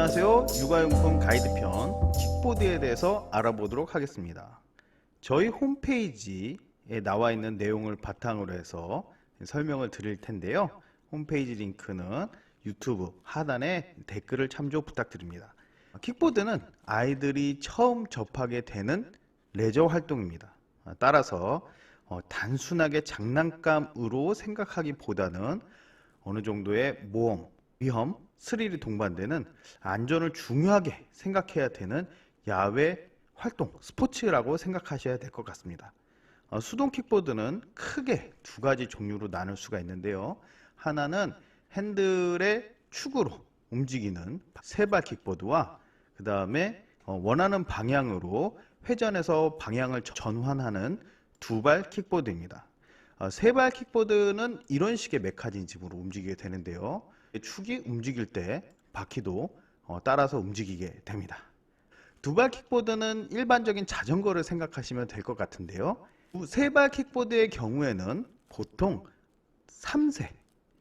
안녕하세요. 육아용품 가이드편 킥보드에 대해서 알아보도록 하겠습니다. 저희 홈페이지에 나와 있는 내용을 바탕으로 해서 설명을 드릴 텐데요. 홈페이지 링크는 유튜브 하단에 댓글을 참조 부탁드립니다. 킥보드는 아이들이 처음 접하게 되는 레저 활동입니다. 따라서 단순하게 장난감으로 생각하기보다는 어느 정도의 모험, 위험, 스릴이 동반되는 안전을 중요하게 생각해야 되는 야외 활동, 스포츠라고 생각하셔야 될 것 같습니다. 수동 킥보드는 크게 두 가지 종류로 나눌 수가 있는데요. 하나는 핸들의 축으로 움직이는 세발 킥보드와 그 다음에 원하는 방향으로 회전해서 방향을 전환하는 두발 킥보드입니다. 세발 킥보드는 이런 식의 메커니즘으로 움직이게 되는데요. 축이 움직일 때 바퀴도 따라서 움직이게 됩니다. 두발 킥보드는 일반적인 자전거를 생각하시면 될 것 같은데요. 세발 킥보드의 경우에는 보통 3세,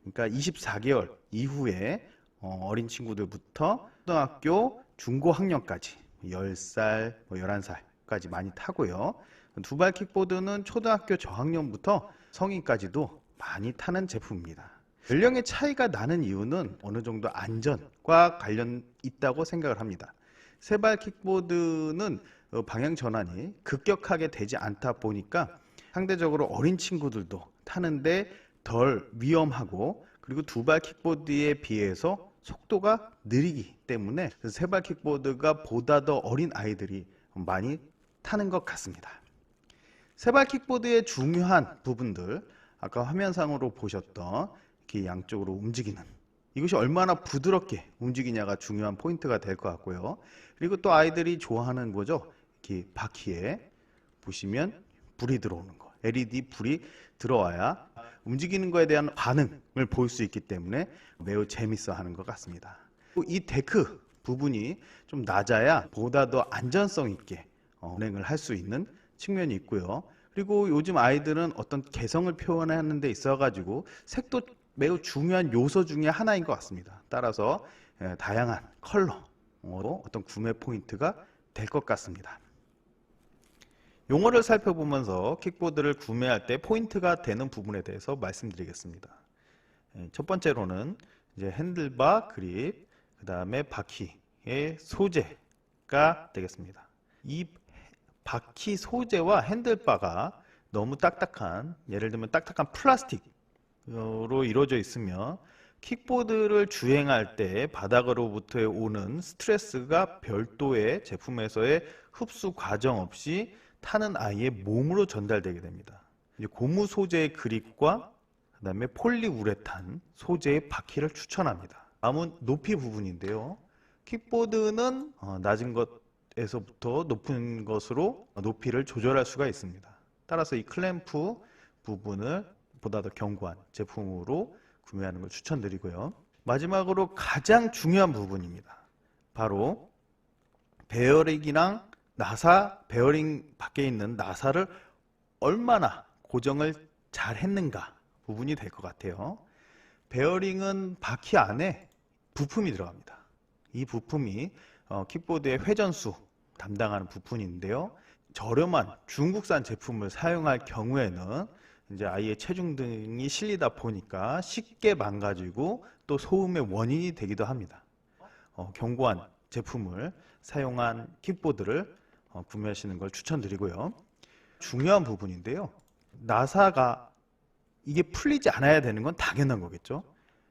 그러니까 24개월 이후에 어린 친구들부터 초등학교 중고학년까지 10살, 11살까지 많이 타고요. 두발 킥보드는 초등학교 저학년부터 성인까지도 많이 타는 제품입니다. 연령의 차이가 나는 이유는 어느 정도 안전과 관련 있다고 생각을 합니다. 세발 킥보드는 방향 전환이 급격하게 되지 않다 보니까 상대적으로 어린 친구들도 타는데 덜 위험하고, 그리고 두발 킥보드에 비해서 속도가 느리기 때문에 세발 킥보드가 보다 더 어린 아이들이 많이 타는 것 같습니다. 세발 킥보드의 중요한 부분들, 아까 화면상으로 보셨던 이렇게 양쪽으로 움직이는 이것이 얼마나 부드럽게 움직이냐가 중요한 포인트가 될 것 같고요. 그리고 또 아이들이 좋아하는 거죠. 이렇게 바퀴에 보시면 불이 들어오는 거, LED 불이 들어와야 움직이는 거에 대한 반응을 볼 수 있기 때문에 매우 재밌어 하는 것 같습니다. 이 데크 부분이 좀 낮아야 보다 더 안전성 있게 운행을 할 수 있는 측면이 있고요. 그리고 요즘 아이들은 어떤 개성을 표현하는 데 있어 가지고 색도 매우 중요한 요소 중에 하나인 것 같습니다. 따라서 다양한 컬러로 어떤 구매 포인트가 될 것 같습니다. 용어를 살펴보면서 킥보드를 구매할 때 포인트가 되는 부분에 대해서 말씀드리겠습니다. 첫 번째로는 이제 핸들바, 그립, 그 다음에 바퀴의 소재가 되겠습니다. 이 바퀴 소재와 핸들바가 너무 딱딱한, 예를 들면 딱딱한 플라스틱으로 이루어져 있으면 킥보드를 주행할 때 바닥으로부터 오는 스트레스가 별도의 제품에서의 흡수 과정 없이 타는 아이의 몸으로 전달되게 됩니다. 고무 소재의 그립과 그 다음에 폴리우레탄 소재의 바퀴를 추천합니다. 다음은 높이 부분인데요. 킥보드는 낮은 것에서부터 높은 것으로 높이를 조절할 수가 있습니다. 따라서 이 클램프 부분을 보다 더 견고한 제품으로 구매하는 걸 추천드리고요. 마지막으로 가장 중요한 부분입니다. 바로 베어링이랑 나사, 베어링 밖에 있는 나사를 얼마나 고정을 잘 했는가 부분이 될 것 같아요. 베어링은 바퀴 안에 부품이 들어갑니다. 이 부품이 킥보드의 회전수 담당하는 부품인데요. 저렴한 중국산 제품을 사용할 경우에는 이제 아이의 체중 등이 실리다 보니까 쉽게 망가지고 또 소음의 원인이 되기도 합니다. 견고한 제품을 사용한 킥보드를 구매하시는 걸 추천드리고요. 중요한 부분인데요. 나사가 이게 풀리지 않아야 되는 건 당연한 거겠죠.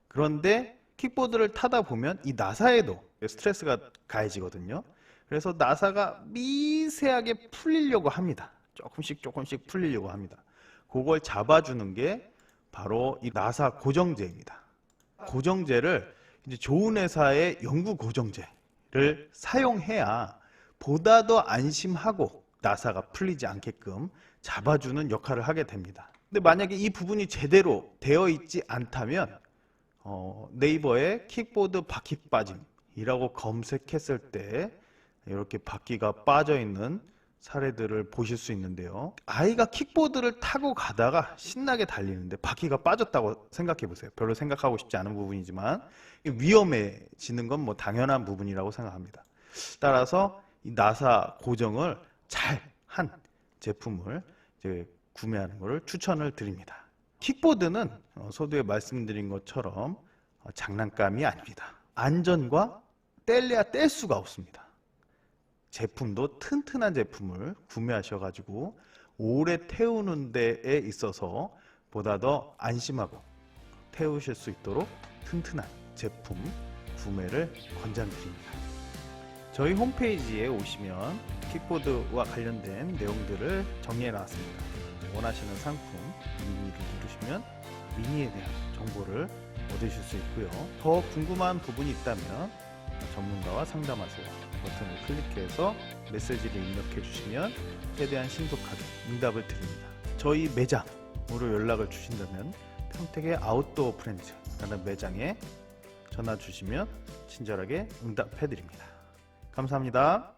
그런데 킥보드를 타다 보면 이 나사에도 스트레스가 가해지거든요. 그래서 나사가 미세하게 풀리려고 합니다. 조금씩 풀리려고 합니다. 그걸 잡아주는 게 바로 이 나사 고정제입니다. 고정제를 이제 좋은 회사의 영구 고정제를 사용해야 보다 더 안심하고 나사가 풀리지 않게끔 잡아주는 역할을 하게 됩니다. 근데 만약에 이 부분이 제대로 되어 있지 않다면 네이버에 킥보드 바퀴 빠짐이라고 검색했을 때 이렇게 바퀴가 빠져 있는 사례들을 보실 수 있는데요. 아이가 킥보드를 타고 가다가 신나게 달리는데 바퀴가 빠졌다고 생각해 보세요. 별로 생각하고 싶지 않은 부분이지만 위험해지는 건 뭐 당연한 부분이라고 생각합니다. 따라서 이 나사 고정을 잘 한 제품을 이제 구매하는 것을 추천을 드립니다. 킥보드는 서두에 말씀드린 것처럼 장난감이 아닙니다. 안전과 뗄래야 뗄 수가 없습니다. 제품도 튼튼한 제품을 구매하셔가지고 오래 태우는 데에 있어서 보다 더 안심하고 태우실 수 있도록 튼튼한 제품 구매를 권장드립니다. 저희 홈페이지에 오시면 킥보드와 관련된 내용들을 정리해 놨습니다. 원하시는 상품 미니를 누르시면 미니에 대한 정보를 얻으실 수 있고요. 더 궁금한 부분이 있다면 전문가와 상담하세요 버튼을 클릭해서 메시지를 입력해 주시면 최대한 신속하게 응답을 드립니다. 저희 매장으로 연락을 주신다면 평택의 아웃도어 프렌즈라는 매장에 전화 주시면 친절하게 응답해 드립니다. 감사합니다.